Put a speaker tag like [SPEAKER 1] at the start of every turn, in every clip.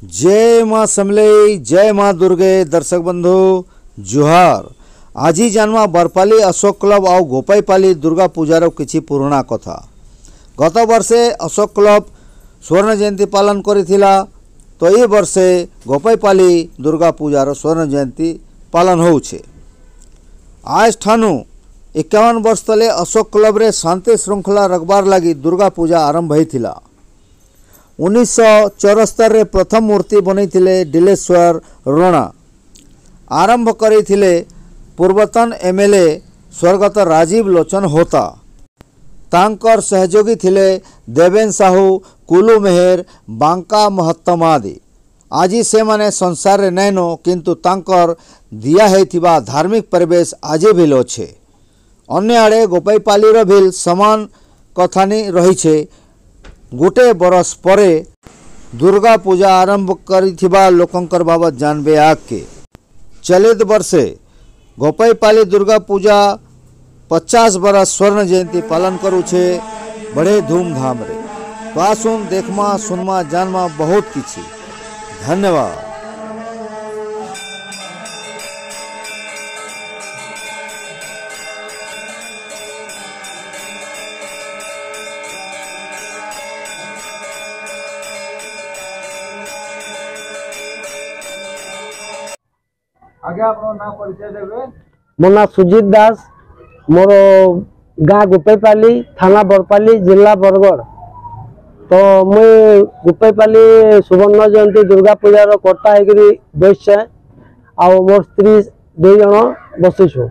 [SPEAKER 1] जय माँ समलेई, जय माँ दुर्गे। दर्शक बंधु जुहार। आज जानमा बरपाली अशोक क्लब और गोपाईपाली दुर्गा पूजार किछि पुराना कथा। गत वर्षे अशोक क्लब स्वर्ण जयंती पालन करिथिला, तो ये वर्षे गोपाईपाली दुर्गा पूजार स्वर्ण जयंती पालन होउछे। आज ठानु 51 वर्ष तले अशोक क्लब रे शांति श्रृंखला रखबार लगी दुर्गा पूजा आरंभ होइथिला। 1974 रे प्रथम मूर्ति बनैथिले डिलेश्वर रोणा। आरंभ करिथिले पूर्वतन एमएलए स्वर्गत राजीव लोचन होता। तांकर सहयोगी थिले देवेन साहू, कुलू मेहर, बांका महत्तम आदि। आज से माने संसार रे नैनो, किंतु तांकर दिया हेथिबा धार्मिक परिवेश आज भी अच्छे। अन्य आड़े गोपाईपाली रो भी समान कथानी रही छे। गोटे बरस परे दुर्गा पूजा आरंभ करिथिबा लोकंकर बाबत जानबे आके। चलित वर्षे गोपाईपाली दुर्गा पूजा 50 बरस स्वर्ण जयंती पालन करुछे बड़े धूमधाम रे। तो आसुन देखमा सुनमा जानमा बहुत किछि। धन्यवाद।
[SPEAKER 2] आगे आपनो नाम परिचय देबे।
[SPEAKER 3] मो ना सुजीत दास, मोर गाँ गोपाईपाली, थाना बरपाली, जिला बरगढ़। तो मुई गोपाईपाली सुवर्ण जयंती दुर्गा पूजार कर्ता है बस आउ मोर स्त्री 2 जन बसीछु।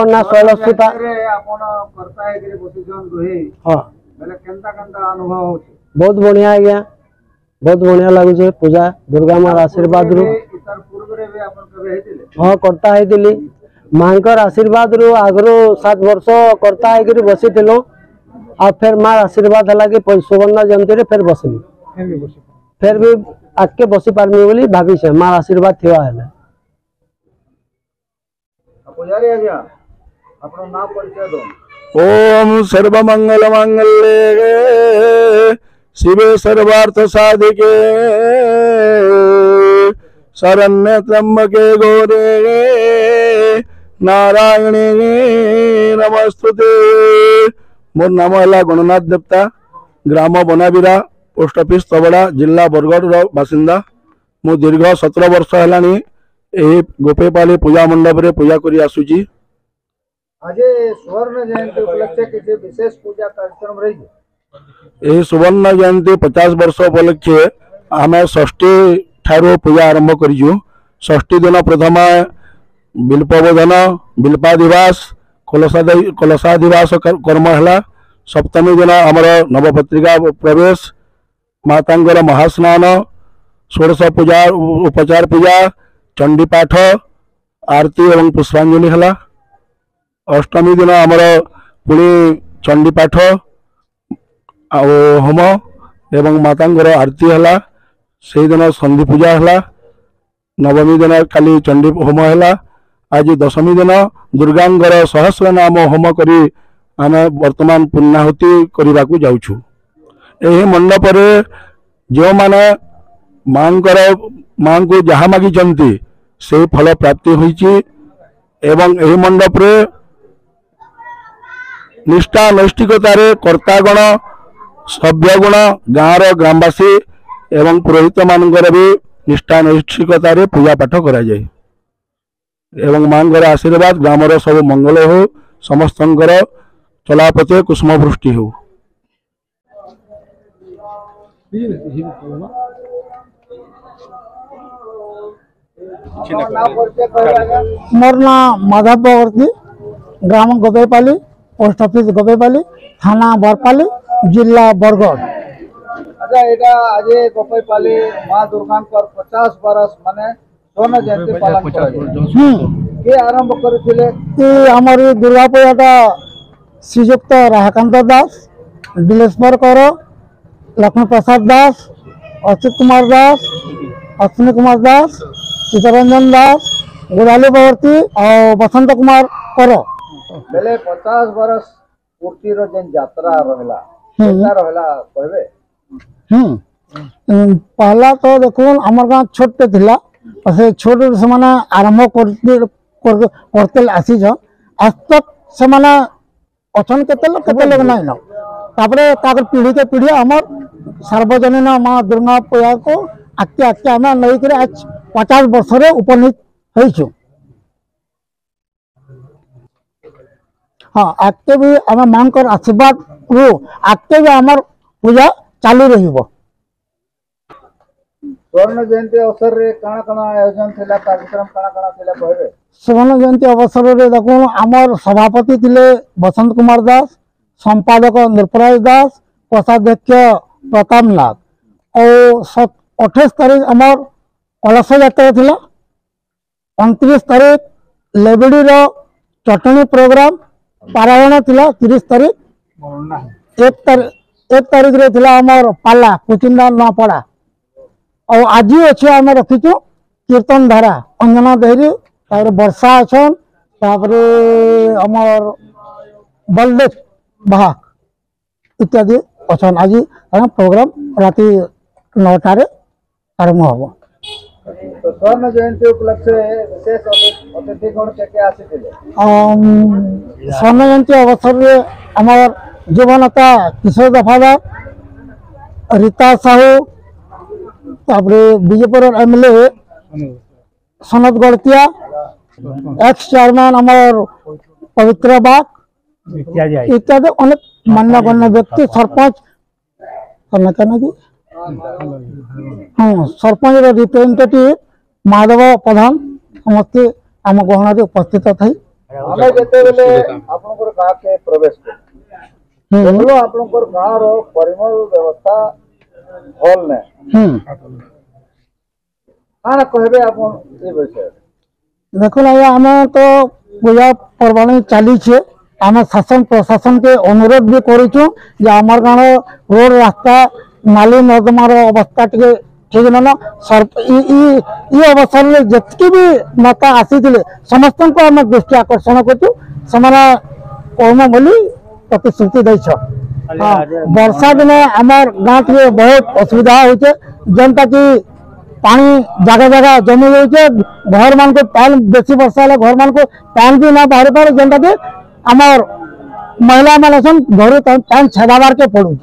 [SPEAKER 3] ना शैलस्मिता
[SPEAKER 2] कर्ता है
[SPEAKER 3] हाँ
[SPEAKER 2] अनुभव होची।
[SPEAKER 3] बहुत बढ़िया आज्ञा, बहुत बढ़िया लगुचे पूजा। दुर्गा मार आशीर्वाद रु हाँ करता है मांकर आशीर्वाद रु आगरो 7 वर्ष करता है बसी थिलो। आ फिर मार आशीर्वाद है कि सुवर्ण जयंती रे फिर बसली, फिर भी आके बसी पारमी बोली भाभी से मार आशीर्वाद थिवा है।
[SPEAKER 2] पुजारी आज्ञा अपनो नाम परिचय दो।
[SPEAKER 4] ओम सर्वमंगल मांगल्ये शिवे सर्वार्थ साधिके शरण्य त्र्यंबके गौरे नारायणे नमस्तुते। मोर नाम है गणनाथ देवता, ग्राम बनाबिरा, पोस्ट ऑफिस तबड़ा, जिला बरगढ़ बासिंदा। मु दीर्घ 17 वर्ष है गोपाईपाली पूजा मंडप रे पूजा करी आसुची।
[SPEAKER 2] आज स्वर्ण जयंती उपलक्षे किसी विशेष पूजा कार्यक्रम रही।
[SPEAKER 4] यही सुवर्ण जयंती 50 वर्ष उपलक्षे आम षष्ठी ठारू पूजा आरंभ करूँ। षष्ठी दिन प्रथम बिल्पबोधन, बिल्पादिवास, कलशादिवास कर्म है। सप्तमी दिन आमर नवपत्रिका प्रवेश, मातांगर महास्नान, षोड़श पूजा उपचार पूजा, चंडीपाठ, आरती एवं पुष्पांजलि है। अष्टमी दिन आमर पुणी चंडीपाठ होम एवं मातांगर आरती है। से दिन संधि पूजा है। नवमी दिन काली चंडी होम है। आज दशमी दिन दुर्गांगर सहस्र नाम होम करी आमे वर्तमान पुण्याहुति करने को जाऊँ। यही मंडप जो माने माँ को जहाँ मागिचंती से फल प्राप्ति होईची। एवं यही मंडप रे निष्ठा नैष्ठिकतार कर्तागण, सभ्यगुण, गाँवर ग्रामवासी एवं पुरोहित मानकर भी निष्ठा नैष्ठिकतार पूजा पाठ करा जाए। एवं मांगर आशीर्वाद ग्रामर सब मंगल हो, समस्तंकर चलापथे कुसुमवृष्टि हो।
[SPEAKER 3] मोर नाम माधव बवर्ती, ग्राम गोपाईपाली, पोस्ट ऑफिस गोपाईपाली, थाना बरपाली, जिला बरगढ़।
[SPEAKER 2] अच्छा एटा आज गोपाईपाली माँ दुर्गा 50 बरस माने स्वर्ण जयंती पालन के आरंभ करिथिले।
[SPEAKER 3] हमर दुर्गा पूजा श्रीयुक्त राहकांत दास, दिलेश्वर कर, लक्ष्मी प्रसाद दास, अच्युत कुमार दास, अश्विनी कुमार दास, चितरंजन दास, गोदाली बवर्ती और बसंत कुमार कर।
[SPEAKER 2] बेले 50 बरस पूर्ति रो जेन यात्रा रहला कहबे।
[SPEAKER 3] पहला तो देखो आमर गाँव छोटे थिला से छोट से माने आरंभ करते आसी आज तक से माने अछन केते लोग नहीं न तापरे ताकर पीढ़ी के पीढ़ी आमर सार्वजनीन माँ दुर्गा पूजा को आके आके आम नहीं करे आज 50 वर्ष रे उपनीत होइछु। हाँ आके भी आम मां कर आशीर्वाद रू आके भी आमर पूजा चालू रहिबो।
[SPEAKER 2] स्वर्ण जयंती अवसर रे काना काना आयोजन थिला कार्यक्रम काना काना थिला कहबे।
[SPEAKER 3] स्वर्ण जयंती अवसर रे देखो आमर सभापति थिले बसंत कुमार दास, संपादक नृपराज दास, कोषाध्यक्ष प्रताप नाथ और 28 तारीख आमर कलश यात्रा थिला, 29 तारीख लेबड़ी रो चटनी प्रोग्राम पारायण थिला, 30 तारीख 1 तारीख रे थिला आमर पाला कुचिंदा न पड़ा और आज अच्छे आम रखीचु कीर्तन धारा अंजना देहरी तापर वर्षा अछन तापरे आमर बलदेव बाहक इत्यादि अछन। आज प्रोग्राम राति 9टा रे आरंभ हबो।
[SPEAKER 2] तो स्वर्ण जयंती उपलक्ष्य विशेष अतिथि गण के आसीथिले।
[SPEAKER 3] स्वर्ण जयंती अवसर रे आमर जीवनता किशोर दफादार, रीता साहू तापरे Bijepur MLA Sanat Gartia, ex chairman आमर पवित्र बाग इत्यादि अनेक मान्यगण्य व्यक्ति सरपंच हाँ सरपंच रिप्रेजेंटेटिव माधव प्रधान समस्त आम गहन उपस्थित थी।
[SPEAKER 2] हमें जेते बेले आपनकर गाँ के प्रवेश कर आपनकर गाँ रो परिमल व्यवस्था भल ने काना कहबे आपन ए विषय।
[SPEAKER 3] देखो आम तो पूजा पर्वाणी चली छे आम शासन प्रशासन के अनुरोध भी करूँ जे आमर गाँव रोड रास्ता नाली नर्दमार अवस्था टे ठीक न अवसर में जितकी भी नेता आसी समस्त को आम दृष्टि आकर्षण करम बोली प्रतिश्रुति देछ। वर्षा दिने आमर गाँव टे बहुत असुविधा होचे जनता की पानी जगह जगह जमी जाए घर मान को पान बेसी वर्षा है घर मान को पान भी ना बाहर पारे जनता के आमर महिला मान घर पान छेदाबार के पड़ू।